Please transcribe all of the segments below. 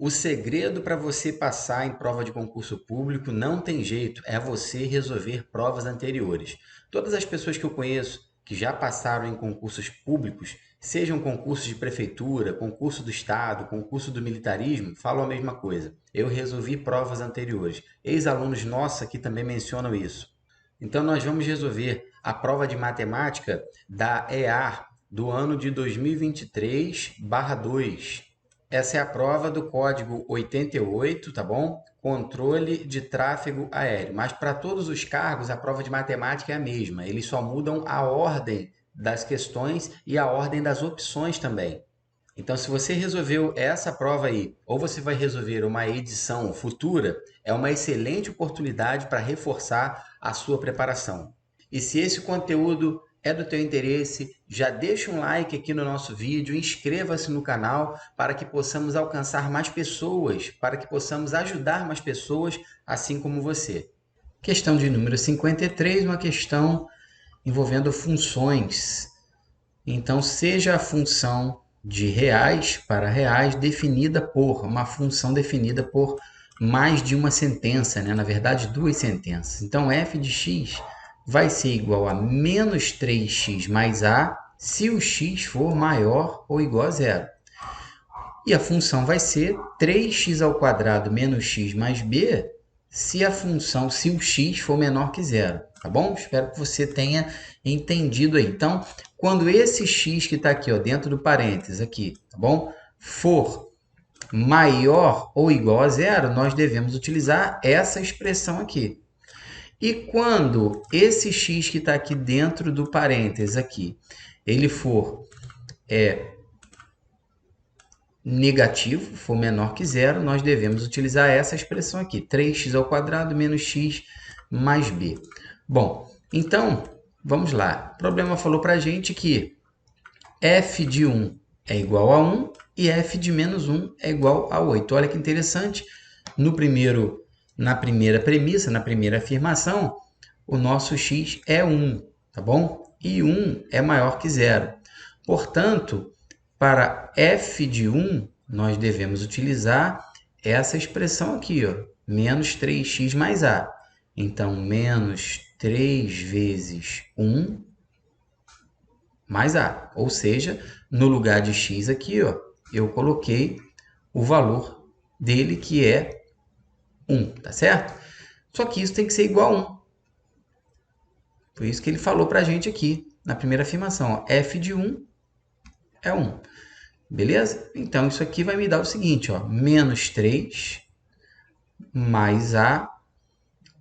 O segredo para você passar em prova de concurso público não tem jeito, é você resolver provas anteriores. Todas as pessoas que eu conheço que já passaram em concursos públicos, sejam concursos de prefeitura, concurso do estado, concurso do militarismo, falam a mesma coisa. Eu resolvi provas anteriores. Ex-alunos nossos aqui também mencionam isso. Então nós vamos resolver a prova de matemática da EAR do ano de 2023/2. Essa é a prova do código 88, tá bom? Controle de tráfego aéreo. Mas para todos os cargos, a prova de matemática é a mesma. Eles só mudam a ordem das questões e a ordem das opções também. Então, se você resolveu essa prova aí, ou você vai resolver uma edição futura, é uma excelente oportunidade para reforçar a sua preparação. E se esse conteúdo é do teu interesse, já deixa um like aqui no nosso vídeo, inscreva-se no canal para que possamos alcançar mais pessoas, para que possamos ajudar mais pessoas, assim como você. Questão de número 53, uma questão envolvendo funções. Então, seja a função de reais para reais definida por uma função definida por mais de uma sentença, né? Na verdade, duas sentenças. Então, f de x vai ser igual a menos 3x mais a se o x for maior ou igual a zero. E a função vai ser 3x ao quadrado menos x mais b se o x for menor que zero, tá bom? Espero que você tenha entendido aí. Então, quando esse x que está aqui, ó, dentro do parênteses aqui, tá bom? For maior ou igual a zero, nós devemos utilizar essa expressão aqui. E quando esse x que está aqui dentro do parênteses aqui, ele for negativo, for menor que zero, nós devemos utilizar essa expressão aqui, 3x ao quadrado menos x mais b. Bom, então, vamos lá. O problema falou para a gente que f de 1 é igual a 1 e f de menos 1 é igual a 8. Olha que interessante, na primeira premissa, na primeira afirmação, o nosso x é 1, tá bom? E 1 é maior que zero. Portanto, para f de 1, nós devemos utilizar essa expressão aqui, ó, menos 3x mais a. Então, menos 3 vezes 1 mais a. Ou seja, no lugar de x aqui, ó, eu coloquei o valor dele, que é 1, tá certo? Só que isso tem que ser igual a 1. Por isso que ele falou para a gente aqui, na primeira afirmação, ó, f de 1 é 1. Beleza? Então, isso aqui vai me dar o seguinte, ó, menos 3 mais a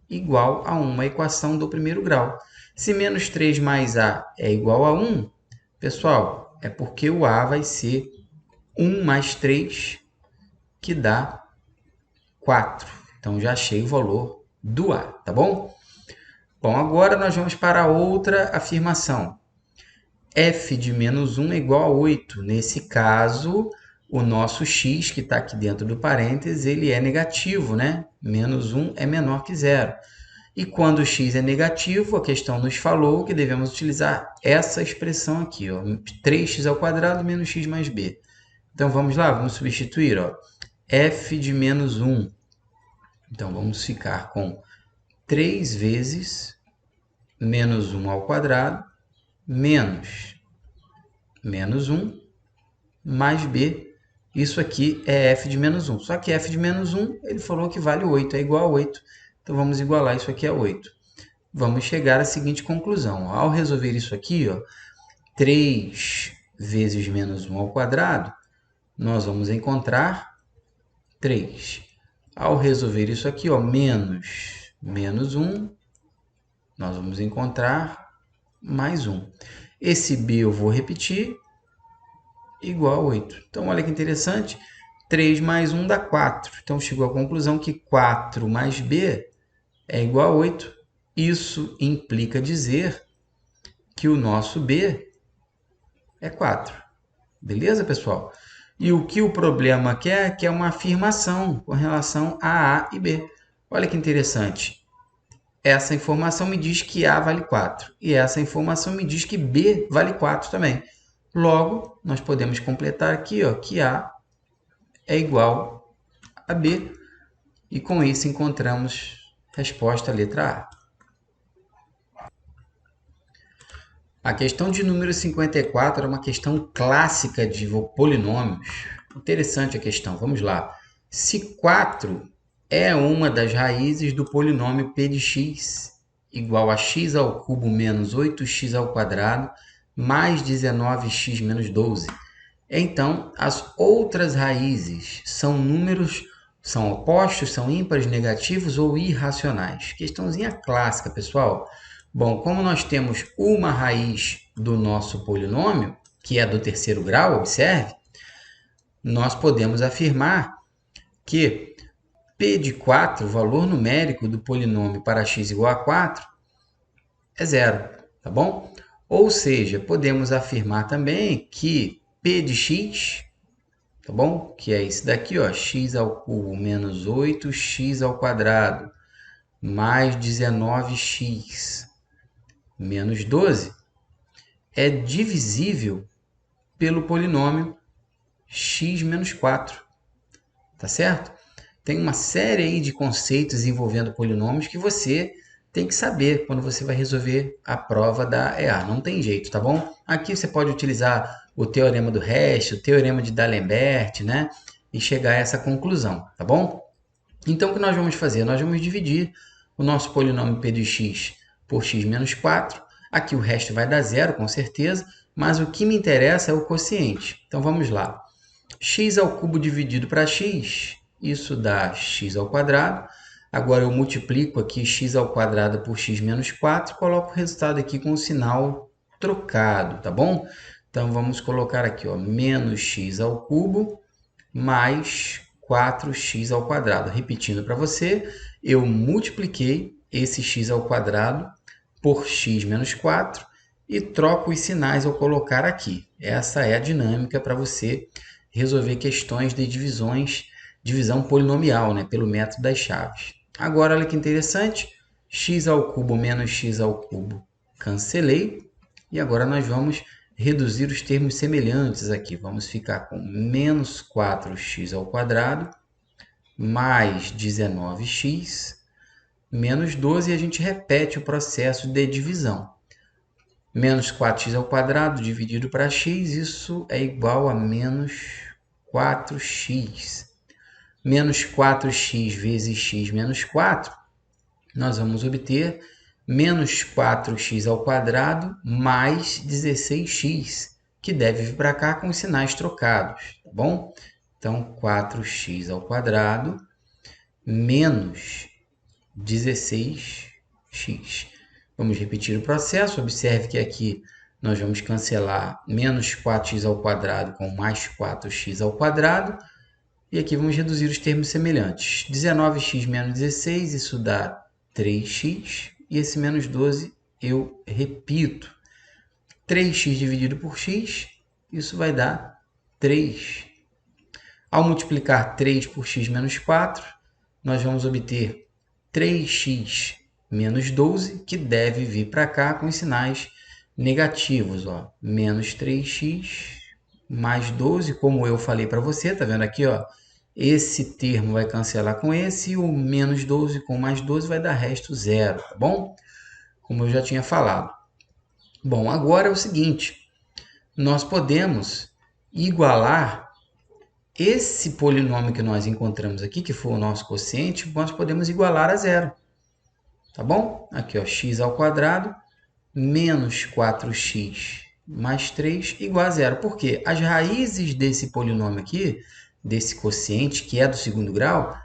igual a 1, uma equação do primeiro grau. Se menos 3 mais a é igual a 1, pessoal, é porque o a vai ser 1 mais 3, que dá 4. Então, já achei o valor do a, tá bom? Bom, agora nós vamos para a outra afirmação. F de menos 1 é igual a 8. Nesse caso, o nosso x, que está aqui dentro do parênteses, ele é negativo, né? Menos 1 é menor que zero. E quando o x é negativo, a questão nos falou que devemos utilizar essa expressão aqui, ó, 3x ao quadrado menos x mais b. Então, vamos lá, vamos substituir, ó, f de menos 1. Então, vamos ficar com 3 vezes menos 1 ao quadrado menos 1 mais b. Isso aqui é f de menos 1. Só que f de menos 1, ele falou que vale 8, é igual a 8. Então, vamos igualar isso aqui a 8. Vamos chegar à seguinte conclusão. Ao resolver isso aqui, ó, 3 vezes menos 1 ao quadrado, nós vamos encontrar 3. Ao resolver isso aqui, ó, menos 1, nós vamos encontrar mais 1. Esse b eu vou repetir, igual a 8. Então, olha que interessante, 3 mais 1 dá 4. Então, chegou à conclusão que 4 mais b é igual a 8. Isso implica dizer que o nosso b é 4. Beleza, pessoal? E o que o problema quer, que é uma afirmação com relação a A e B. Olha que interessante. Essa informação me diz que A vale 4. E essa informação me diz que B vale 4 também. Logo, nós podemos completar aqui, ó, que A é igual a B. E com isso encontramos resposta letra A. A questão de número 54 é uma questão clássica de polinômios. Interessante a questão, vamos lá. Se 4 é uma das raízes do polinômio p de x igual a x ao cubo menos 8x ao quadrado mais 19x menos 12, então as outras raízes são números, são opostos, são ímpares, negativos ou irracionais. Questãozinha clássica, pessoal. Bom, como nós temos uma raiz do nosso polinômio, que é do terceiro grau, observe, nós podemos afirmar que P de 4, o valor numérico do polinômio para x igual a 4, é zero, tá bom? Ou seja, podemos afirmar também que P de x, tá bom? Que é isso daqui, ó, x ao cubo menos 8x ao quadrado mais 19x menos 12 é divisível pelo polinômio x menos 4, tá certo? Tem uma série aí de conceitos envolvendo polinômios que você tem que saber quando você vai resolver a prova da EA. Não tem jeito, tá bom? Aqui você pode utilizar o teorema do Hest, o teorema de D'Alembert, né? E chegar a essa conclusão, tá bom? Então, o que nós vamos fazer? Nós vamos dividir o nosso polinômio p de x por x menos 4. Aqui o resto vai dar zero, com certeza, mas o que me interessa é o quociente. Então, vamos lá. X ao cubo dividido para x, isso dá x ao quadrado. Agora, eu multiplico aqui x ao quadrado por x menos 4 e coloco o resultado aqui com o sinal trocado, tá bom? Então, vamos colocar aqui, ó, menos x ao cubo mais 4x ao quadrado. Repetindo para você, eu multipliquei esse x ao quadrado por x menos 4 e troco os sinais ao colocar aqui. Essa é a dinâmica para você resolver questões de divisão polinomial, né, pelo método das chaves. Agora, olha que interessante, x ao cubo menos x ao cubo, cancelei. E agora nós vamos reduzir os termos semelhantes aqui. Vamos ficar com menos 4x ao quadrado mais 19x menos 12 e a gente repete o processo de divisão. Menos 4x ao quadrado dividido para x, isso é igual a menos 4x. Menos 4x vezes x menos 4, nós vamos obter menos 4x ao quadrado mais 16x, que deve vir para cá com os sinais trocados, tá bom? Então, 4x ao quadrado menos 16x. Vamos repetir o processo. Observe que aqui nós vamos cancelar menos 4x ao quadrado com mais 4x ao quadrado. E aqui vamos reduzir os termos semelhantes. 19x menos 16, isso dá 3x. E esse menos 12 eu repito. 3x dividido por x, isso vai dar 3. Ao multiplicar 3 por x menos 4, nós vamos obter 3x menos 12, que deve vir para cá com os sinais negativos. Ó. Menos 3x mais 12, como eu falei para você, tá vendo aqui? Ó, esse termo vai cancelar com esse, e o menos 12 com mais 12 vai dar resto zero, tá bom? Como eu já tinha falado. Bom, agora é o seguinte, nós podemos igualar esse polinômio que nós encontramos aqui, que foi o nosso quociente, nós podemos igualar a zero, tá bom? Aqui, ó, x ao quadrado menos 4x mais 3 igual a zero. Por quê? As raízes desse polinômio aqui, desse quociente, que é do segundo grau,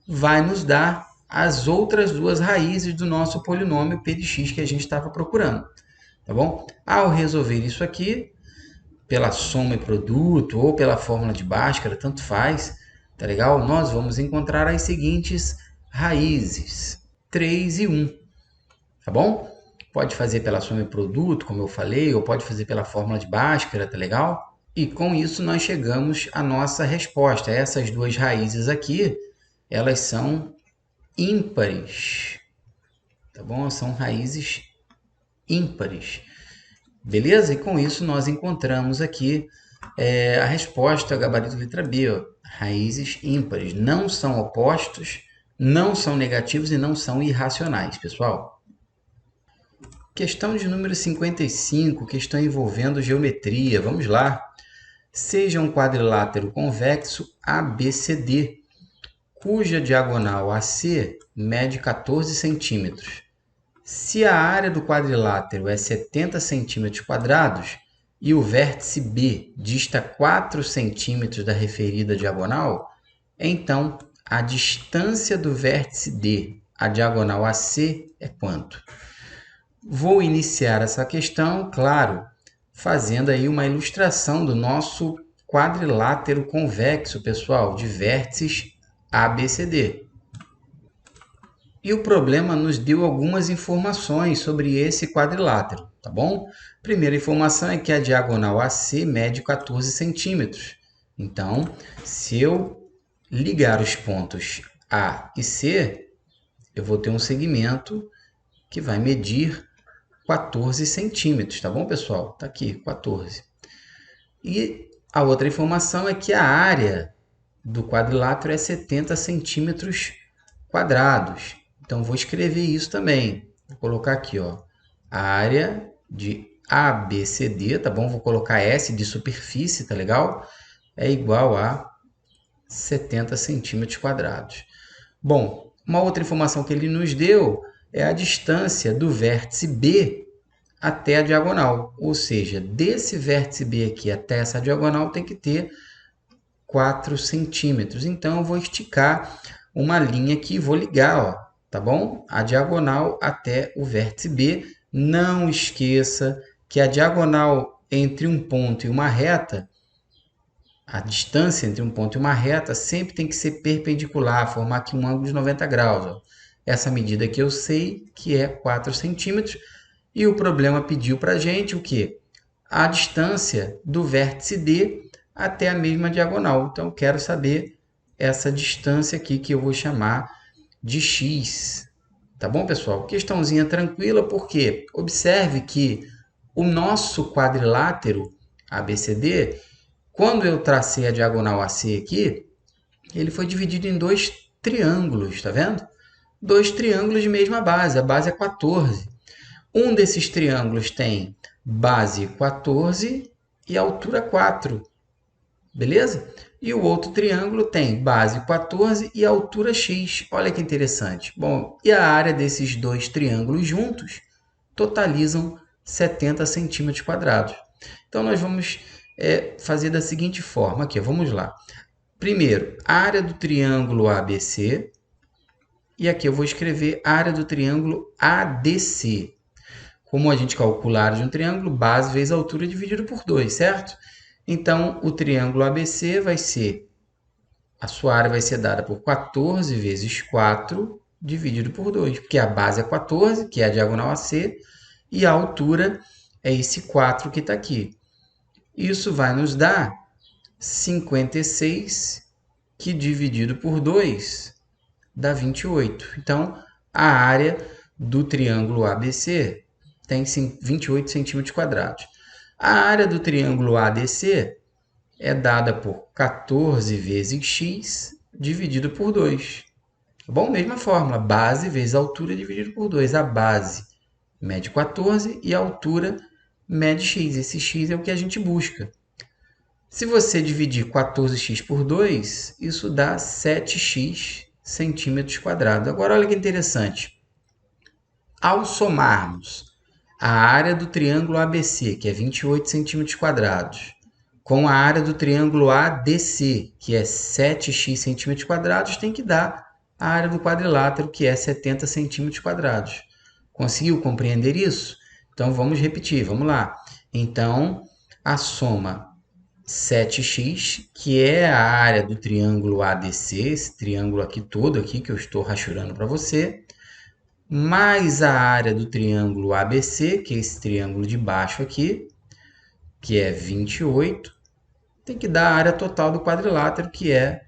vai nos dar as outras duas raízes do nosso polinômio p de x que a gente estava procurando. Tá bom? Ao resolver isso aqui, pela soma e produto ou pela fórmula de Bhaskara, tanto faz, tá legal? Nós vamos encontrar as seguintes raízes, 3 e 1, tá bom? Pode fazer pela soma e produto, como eu falei, ou pode fazer pela fórmula de Bhaskara, tá legal? E com isso nós chegamos à nossa resposta. Essas duas raízes aqui, elas são ímpares, tá bom? São raízes ímpares. Beleza? E com isso nós encontramos aqui a resposta, gabarito letra B. Ó. A raízes ímpares. Não são opostos, não são negativos e não são irracionais, pessoal. Questão de número 55, questão envolvendo geometria. Vamos lá. Seja um quadrilátero convexo ABCD, cuja diagonal AC mede 14 centímetros. Se a área do quadrilátero é 70 centímetros quadrados e o vértice B dista 4 centímetros da referida diagonal, então a distância do vértice D à diagonal AC é quanto? Vou iniciar essa questão, claro, fazendo aí uma ilustração do nosso quadrilátero convexo, pessoal, de vértices ABCD. E o problema nos deu algumas informações sobre esse quadrilátero, tá bom? Primeira informação é que a diagonal AC mede 14 centímetros. Então, se eu ligar os pontos A e C, eu vou ter um segmento que vai medir 14 centímetros, tá bom, pessoal? Tá aqui, 14. E a outra informação é que a área do quadrilátero é 70 centímetros quadrados. Então, vou escrever isso também. Vou colocar aqui, ó, a área de ABCD, tá bom? Vou colocar S de superfície, tá legal? É igual a 70 centímetros quadrados. Bom, uma outra informação que ele nos deu é a distância do vértice B até a diagonal. Ou seja, desse vértice B aqui até essa diagonal tem que ter 4 centímetros. Então, eu vou esticar uma linha aqui e vou ligar, ó, tá bom? A diagonal até o vértice B. Não esqueça que a diagonal entre um ponto e uma reta, a distância entre um ponto e uma reta, sempre tem que ser perpendicular, formar aqui um ângulo de 90 graus. Ó. Essa medida aqui eu sei que é 4 centímetros. E o problema pediu para a gente o quê? A distância do vértice D até a mesma diagonal. Então, eu quero saber essa distância aqui que eu vou chamar de x. Tá bom, pessoal? Questãozinha tranquila, porque observe que o nosso quadrilátero ABCD, quando eu tracei a diagonal AC aqui, ele foi dividido em dois triângulos, tá vendo? Dois triângulos de mesma base, a base é 14. Um desses triângulos tem base 14 e altura 4, beleza? E o outro triângulo tem base 14 e altura x. Olha que interessante. Bom, e a área desses dois triângulos juntos totalizam 70 centímetros quadrados. Então, nós vamos fazer da seguinte forma. Aqui, vamos lá. Primeiro, a área do triângulo ABC. E aqui eu vou escrever a área do triângulo ADC. Como a gente calcula a área de um triângulo, base vezes altura dividido por 2, certo? Então, o triângulo ABC vai ser, a sua área vai ser dada por 14 vezes 4 dividido por 2, porque a base é 14, que é a diagonal AC, e a altura é esse 4 que está aqui. Isso vai nos dar 56, que dividido por 2 dá 28. Então, a área do triângulo ABC tem 28 centímetros quadrados. A área do triângulo ADC é dada por 14 vezes x dividido por 2. Tá bom? Mesma fórmula, base vezes altura dividido por 2. A base mede 14 e a altura mede x. Esse x é o que a gente busca. Se você dividir 14x por 2, isso dá 7x centímetros quadrados. Agora, olha que interessante. Ao somarmos a área do triângulo ABC, que é 28 centímetros quadrados, com a área do triângulo ADC, que é 7x centímetros quadrados, tem que dar a área do quadrilátero, que é 70 centímetros quadrados. Conseguiu compreender isso? Então, vamos repetir, vamos lá. Então, a soma 7x, que é a área do triângulo ADC, esse triângulo aqui todo aqui que eu estou rachurando para você, mais a área do triângulo ABC, que é esse triângulo de baixo aqui, que é 28, tem que dar a área total do quadrilátero, que é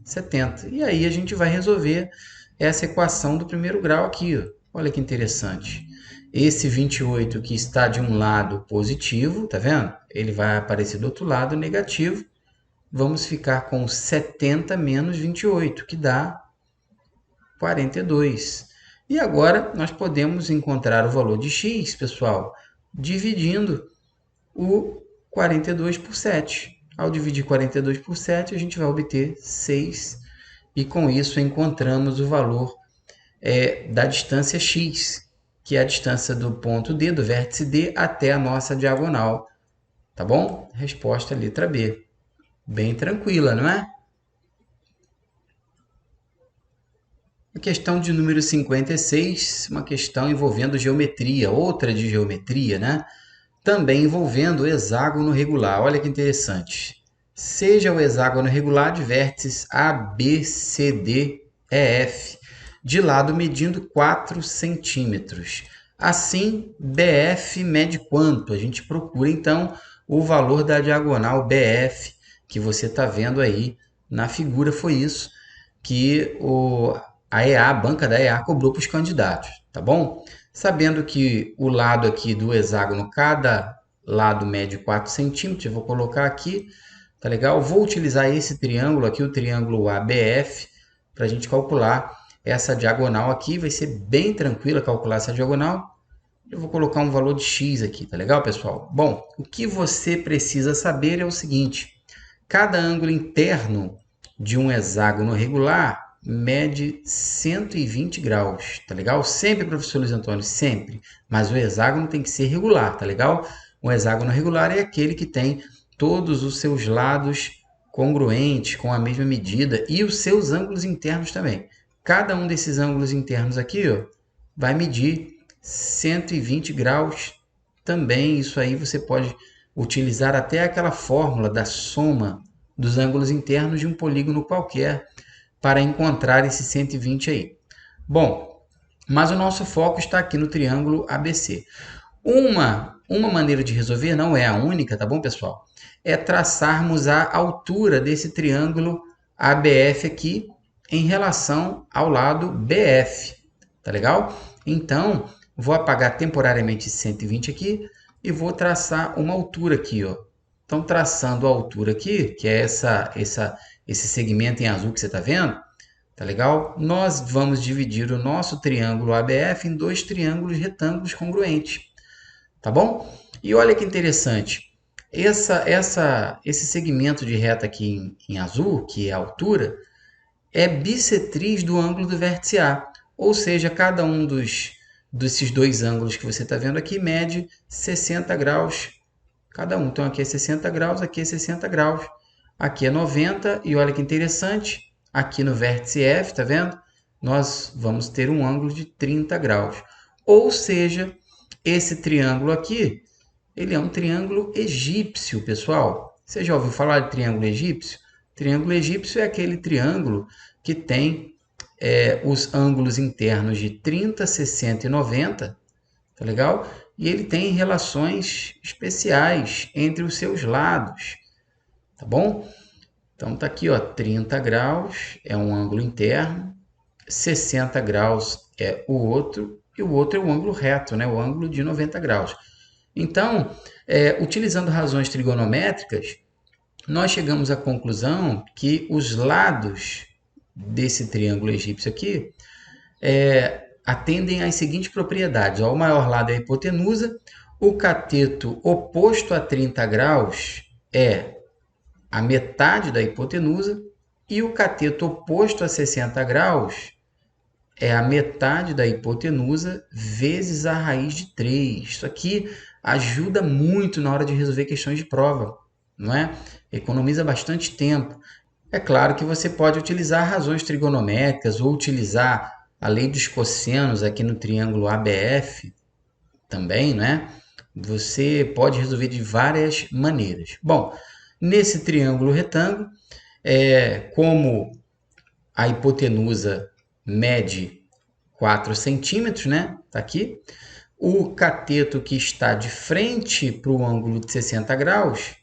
70. E aí a gente vai resolver essa equação do primeiro grau aqui. Ó. Olha que interessante. Esse 28 que está de um lado positivo, tá vendo? Ele vai aparecer do outro lado negativo. vamos ficar com 70 menos 28, que dá 42. E agora nós podemos encontrar o valor de x, pessoal, dividindo o 42 por 7. Ao dividir 42 por 7, a gente vai obter 6. E com isso encontramos o valor da distância x, que é a distância do ponto D, do vértice D, até a nossa diagonal. Tá bom? Resposta letra B. Bem tranquila, não é? A questão de número 56, uma questão envolvendo geometria, outra de geometria, né? Também envolvendo o hexágono regular. Olha que interessante. Seja o hexágono regular de vértices A, B, C, D, E, F, de lado medindo 4 centímetros. Assim, BF mede quanto? A gente procura, então, o valor da diagonal BF, que você está vendo aí na figura. Foi isso que a banca da EA cobrou para os candidatos, tá bom? Sabendo que o lado aqui do hexágono, cada lado mede 4 centímetros, eu vou colocar aqui, tá legal? Vou utilizar esse triângulo aqui, o triângulo ABF, para a gente calcular essa diagonal aqui. Vai ser bem tranquilo calcular essa diagonal. Eu vou colocar um valor de x aqui, tá legal, pessoal? Bom, o que você precisa saber é o seguinte: cada ângulo interno de um hexágono regular mede 120 graus, tá legal? Sempre, professor Luiz Antônio, sempre. Mas o hexágono tem que ser regular, tá legal? Um hexágono regular é aquele que tem todos os seus lados congruentes, com a mesma medida, e os seus ângulos internos também. Cada um desses ângulos internos aqui, ó, vai medir 120 graus também. Isso aí você pode utilizar até aquela fórmula da soma dos ângulos internos de um polígono qualquer para encontrar esse 120 aí. Bom, mas o nosso foco está aqui no triângulo ABC. Uma maneira de resolver, não é a única, tá bom, pessoal? É traçarmos a altura desse triângulo ABF aqui em relação ao lado BF, tá legal? Então, vou apagar temporariamente 120 aqui e vou traçar uma altura aqui, ó. Então, traçando a altura aqui, que é esse segmento em azul que você está vendo, tá legal? Nós vamos dividir o nosso triângulo ABF em dois triângulos retângulos congruentes, tá bom? E olha que interessante, esse segmento de reta aqui em azul, que é a altura, é bissetriz do ângulo do vértice A, ou seja, cada um desses dois ângulos que você está vendo aqui mede 60 graus cada um. Então, aqui é 60 graus, aqui é 60 graus, aqui é 90, e olha que interessante, aqui no vértice F, tá vendo? Nós vamos ter um ângulo de 30 graus. Ou seja, esse triângulo aqui, ele é um triângulo egípcio, pessoal. Você já ouviu falar de triângulo egípcio? Triângulo egípcio é aquele triângulo que tem os ângulos internos de 30, 60 e 90, tá legal? E ele tem relações especiais entre os seus lados, tá bom? Então tá aqui, ó, 30 graus é um ângulo interno, 60 graus é o outro, e o outro é o ângulo reto, né? O ângulo de 90 graus. Então, utilizando razões trigonométricas, nós chegamos à conclusão que os lados desse triângulo egípcio aqui atendem às seguintes propriedades. Ó, o maior lado é a hipotenusa, o cateto oposto a 30 graus é a metade da hipotenusa e o cateto oposto a 60 graus é a metade da hipotenusa vezes a raiz de 3. Isso aqui ajuda muito na hora de resolver questões de prova, não é? Economiza bastante tempo. É claro que você pode utilizar razões trigonométricas ou utilizar a lei dos cossenos aqui no triângulo ABF também, né? Você pode resolver de várias maneiras. Bom, nesse triângulo retângulo, como a hipotenusa mede 4 centímetros, né? Tá aqui. O cateto que está de frente para o ângulo de 60 graus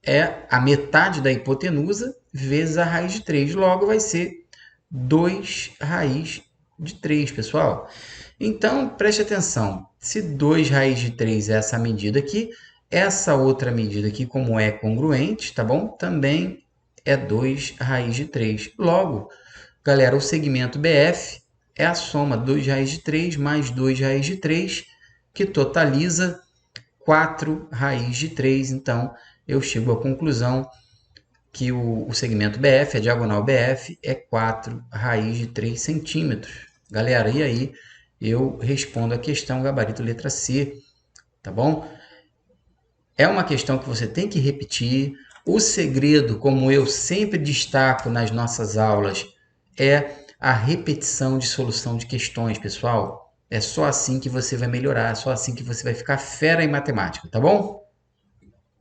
é a metade da hipotenusa vezes a raiz de 3. Logo, vai ser 2 raiz de 3, pessoal. Então, preste atenção. Se 2 raiz de 3 é essa medida aqui, Essa outra medida aqui, como é congruente, tá bom? Também é 2 raiz de 3. Logo, galera, o segmento BF é a soma 2 raiz de 3 mais 2 raiz de 3, que totaliza 4 raiz de 3. Então, eu chego à conclusão que o segmento BF, a diagonal BF, é 4 raiz de 3 centímetros. Galera, e aí eu respondo a questão gabarito letra C, tá bom? É uma questão que você tem que repetir. O segredo, como eu sempre destaco nas nossas aulas, é a repetição de solução de questões, pessoal. É só assim que você vai melhorar, é só assim que você vai ficar fera em matemática, tá bom?